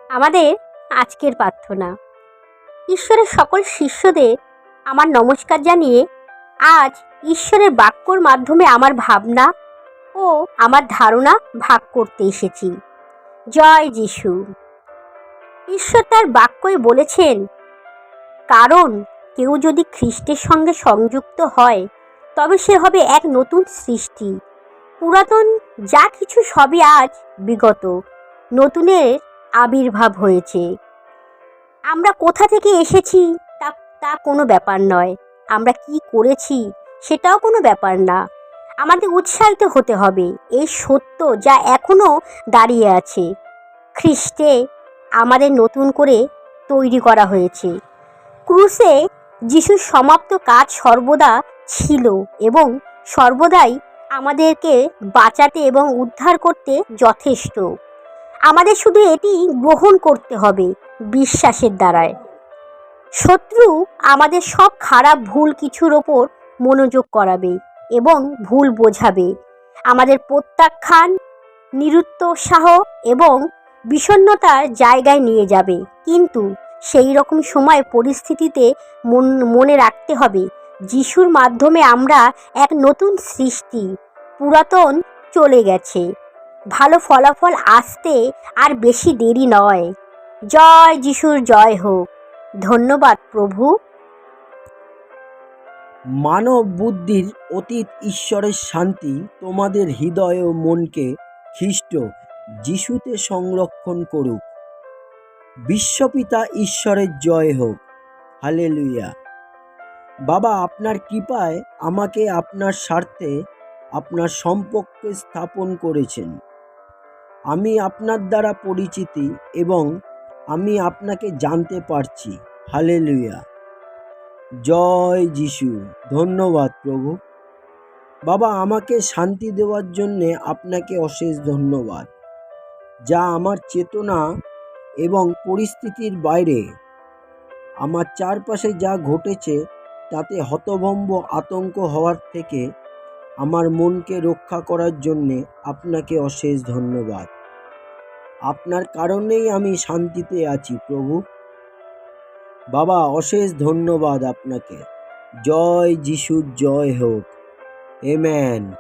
আমাদের আজকের প্রার্থনা। ঈশ্বরের সকল শিষ্যদের আমার নমস্কার জানিয়ে আজ ঈশ্বরের বাক্যর মাধ্যমে আমার ভাবনা ও আমার ধারণা ভাগ করতে এসেছি। জয় যিশু। ঈশ্বর তার বাক্যই বলেছেন, কারণ কেউ যদি খ্রিস্টের সঙ্গে সংযুক্ত হয় তবে সে হবে এক নতুন সৃষ্টি। পুরাতন যা কিছু সবই আজ বিগত, নতুনের আবির্ভাব হয়েছে। আমরা কোথা থেকে এসেছি তা তা কোনো ব্যাপার নয়, আমরা কি করেছি সেটাও কোনো ব্যাপার না। আমাদের উৎসাহিত হতে হবে এই সত্য যা এখনও দাঁড়িয়ে আছে। খ্রিস্টে আমাদের নতুন করে তৈরি করা হয়েছে। ক্রুশে যিশুর সমাপ্ত কাজ সর্বদা ছিল এবং সর্বদাই আমাদেরকে বাঁচাতে এবং উদ্ধার করতে যথেষ্ট। আমাদের শুধু এটি গ্রহণ করতে হবে বিশ্বাসের দ্বারায়। শত্রু আমাদের সব খারাপ ভুল কিছুর ওপর মনোযোগ করাবে এবং ভুল বোঝাবে, আমাদের প্রত্যাখ্যান, নিরুৎসাহ এবং বিষণ্ণতার জায়গায় নিয়ে যাবে। কিন্তু সেই রকম সময় পরিস্থিতিতে মনে রাখতে হবে, যিশুর মাধ্যমে আমরা এক নতুন সৃষ্টি। পুরাতন চলে গেছে, ভালো ফলাফল আসতে আর বেশি দেরি নয়। জয় যিশুর জয় হোক। ধন্যবাদ প্রভু। মানব বুদ্ধির অতীত ঈশ্বরের শান্তি তোমাদের হৃদয় ও মনকে খ্রিস্ট যিশুতে সংরক্ষণ করুক। বিশ্বপিতা ঈশ্বরের জয় হোক। হালেলুয়া। বাবা, আপনার কৃপায় আমাকে আপনার স্বার্থে আপনার সম্পর্কে স্থাপন করেছেন। আমি আপনার দ্বারা পরিচিতি এবং আমি আপনাকে জানতে পারছি। হালেলুয়া। জয় যিশু। ধন্যবাদ প্রভু। বাবা, আমাকে শান্তি দেওয়ার জন্যে আপনাকে অশেষ ধন্যবাদ, যা আমার চেতনা এবং পরিস্থিতির বাইরে। আমার চারপাশে যা ঘটেছে তাতে হতভম্ব আতঙ্ক হওয়ার থেকে আমার মনকে রক্ষা করার জন্যে আপনাকে অশেষ ধন্যবাদ। আপনার কারণেই আমি শান্তিতে আছি প্রভু। বাবা, অশেষ ধন্যবাদ আপনাকে। জয় যিশুর জয় হোক। আমেন।